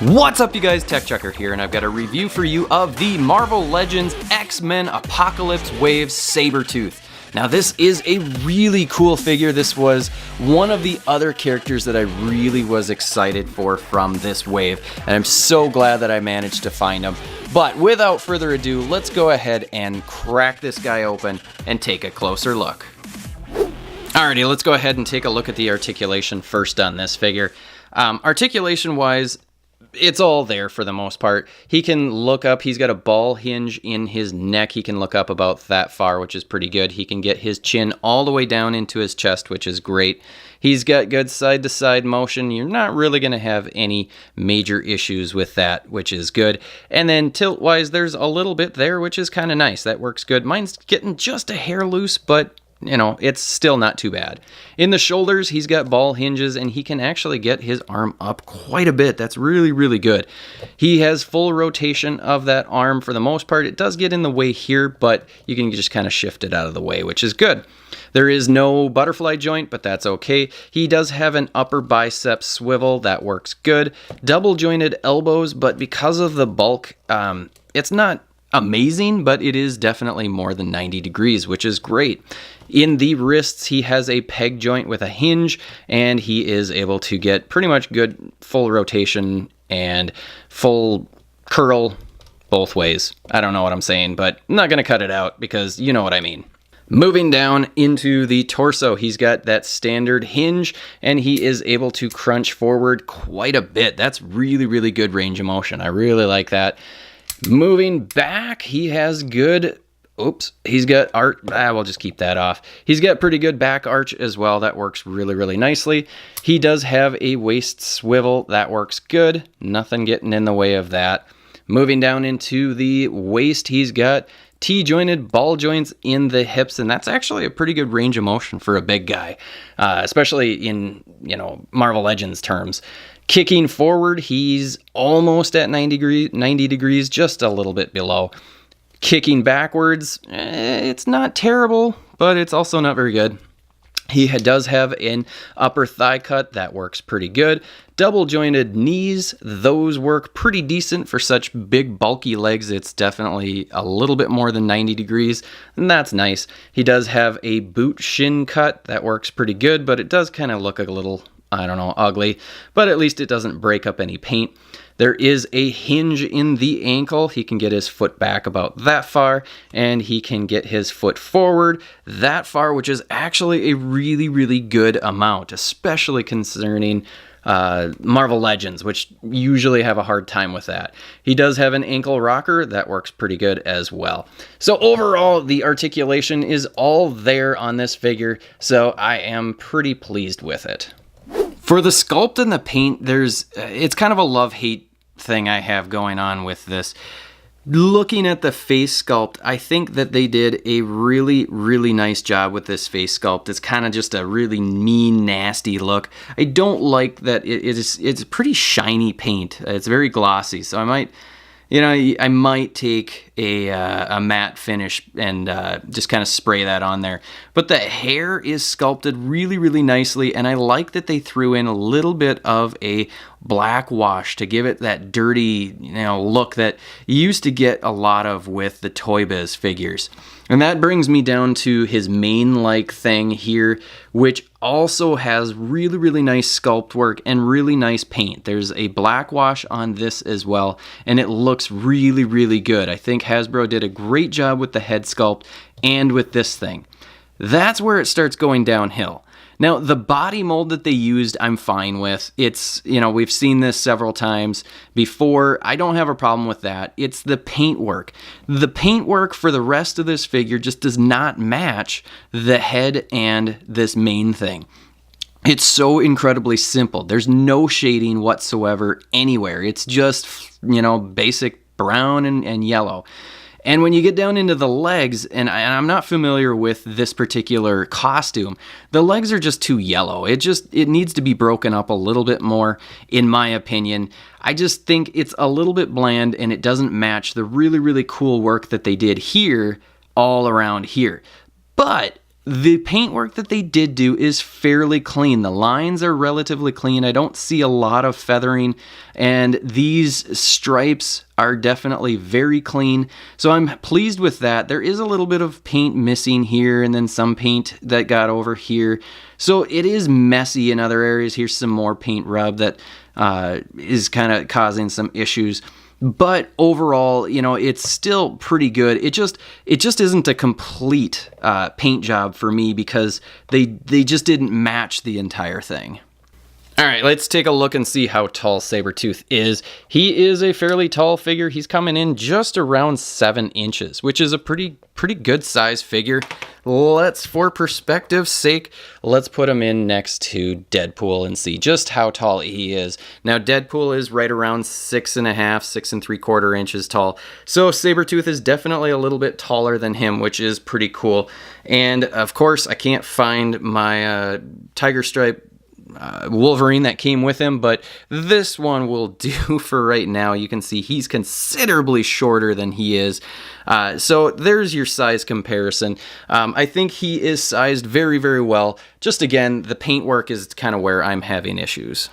What's up, you guys? TechChucker here, and I've got a review for you of the Marvel Legends X-Men Apocalypse Wave Sabretooth. Now, this is a really cool figure. This was one of the other characters that I really was excited for from this wave, and I'm so glad that I managed to find him. But without further ado, let's go ahead and crack this guy open and take a closer look. Alrighty, let's go ahead and take a look at the articulation first on this figure. Articulation-wise, it's all there for the most part. He can look up, he's got a ball hinge in his neck. He can look up about that far, which is pretty good. He can get his chin all the way down into his chest, which is great. He's got good side-to-side motion. You're not really going to have any major issues with that, which is good. And then tilt-wise, there's a little bit there, which is kind of nice. That works good. Mine's getting just a hair loose, but you know, it's still not too bad. In the shoulders, he's got ball hinges, and he can actually get his arm up quite a bit. That's really, really good. He has full rotation of that arm for the most part. It does get in the way here, but you can just kind of shift it out of the way, which is good. There is no butterfly joint, but that's okay. He does have an upper bicep swivel. That works good. Double jointed elbows, but because of the bulk, it's not amazing, but it is definitely more than 90 degrees, which is great. In the wrists, he has a peg joint with a hinge, and he is able to get pretty much good full rotation and full curl both ways. I don't know what I'm saying, but I'm not going to cut it out because you know what I mean. Moving down into the torso, he's got that standard hinge, and he is able to crunch forward quite a bit. That's really, really good range of motion. I really like that. Moving back, he has good, he's got arch, we'll just keep that off. He's got pretty good back arch as well. That works really, really nicely. He does have a waist swivel. That works good. Nothing getting in the way of that. Moving down into the waist, he's got T-jointed ball joints in the hips, and that's actually a pretty good range of motion for a big guy, especially in, Marvel Legends terms. Kicking forward, he's almost at 90 degrees, just a little bit below. Kicking backwards, it's not terrible, but it's also not very good. He does have an upper thigh cut. That works pretty good. Double jointed knees, those work pretty decent for such big, bulky legs. It's definitely a little bit more than 90 degrees, and that's nice. He does have a boot shin cut. That works pretty good, but it does kind of look a little, ugly, but at least it doesn't break up any paint. There is a hinge in the ankle. He can get his foot back about that far, and he can get his foot forward that far, which is actually a really, really good amount, especially concerning Marvel Legends, which usually have a hard time with that. He does have an ankle rocker. That works pretty good as well. So overall, the articulation is all there on this figure, so I am pretty pleased with it. For the sculpt and the paint, it's kind of a love-hate thing I have going on with this. Looking at the face sculpt, I think that they did a really, really nice job with this face sculpt. It's kind of just a really mean, nasty look. I don't like that it's pretty shiny paint. It's very glossy, so I might take a matte finish and just kind of spray that on there. But the hair is sculpted really, really nicely, and I like that they threw in a little bit of a black wash to give it that dirty, look that you used to get a lot of with the Toy Biz figures. And that brings me down to his mane-like thing here, which also has really, really nice sculpt work and really nice paint. There's a black wash on this as well, and it looks really, really good. I think Hasbro did a great job with the head sculpt and with this thing. That's where it starts going downhill. Now, the body mold that they used, I'm fine with. It's, we've seen this several times before. I don't have a problem with that. It's the paint work. The paint work for the rest of this figure just does not match the head and this main thing. It's so incredibly simple. There's no shading whatsoever anywhere. It's just, basic brown and yellow. And when you get down into the legs, and I'm not familiar with this particular costume, the legs are just too yellow. It needs to be broken up a little bit more, in my opinion. I just think it's a little bit bland, and it doesn't match the really, really cool work that they did here all around here. But the paintwork that they did do is fairly clean. The lines are relatively clean. I don't see a lot of feathering, and these stripes are definitely very clean. So I'm pleased with that. There is a little bit of paint missing here, and then some paint that got over here. So it is messy in other areas. Here's some more paint rub that is kind of causing some issues. But overall, you know, it's still pretty good. It just isn't a complete paint job for me because they just didn't match the entire thing. All right, let's take a look and see how tall Sabretooth is. He is a fairly tall figure. He's coming in just around 7 inches, which is a pretty good size figure. For perspective's sake, let's put him in next to Deadpool and see just how tall he is. Now, Deadpool is right around 6.5, 6.75 inches tall. So Sabretooth is definitely a little bit taller than him, which is pretty cool. And of course, I can't find my Tiger Stripe Wolverine that came with him, but this one will do for right now. You can see he's considerably shorter than he is. So there's your size comparison. I think he is sized very, very well. Just again, the paintwork is kind of where I'm having issues.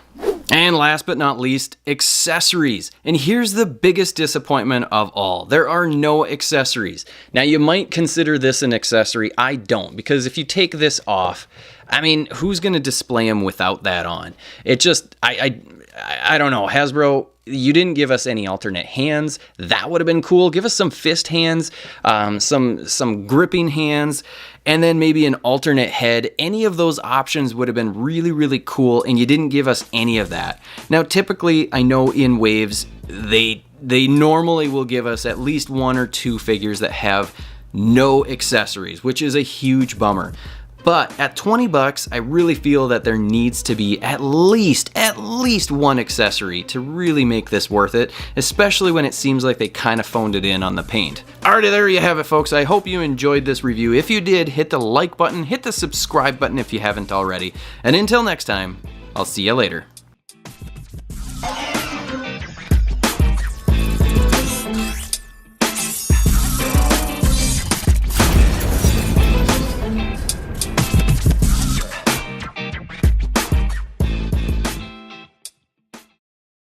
And last but not least, accessories. And here's the biggest disappointment of all. There are no accessories. Now, you might consider this an accessory. I don't, because if you take this off, I mean, who's going to display him without that on? It just, I don't know. Hasbro, you didn't give us any alternate hands. That would have been cool. Give us some fist hands, some gripping hands, and then maybe an alternate head. Any of those options would have been really, really cool, and you didn't give us any of that. Now, typically, I know in waves, they normally will give us at least 1 or 2 figures that have no accessories, which is a huge bummer. But at $20, I really feel that there needs to be at least 1 accessory to really make this worth it, especially when it seems like they kind of phoned it in on the paint. Alrighty, there you have it, folks. I hope you enjoyed this review. If you did, hit the like button, hit the subscribe button if you haven't already. And until next time, I'll see you later.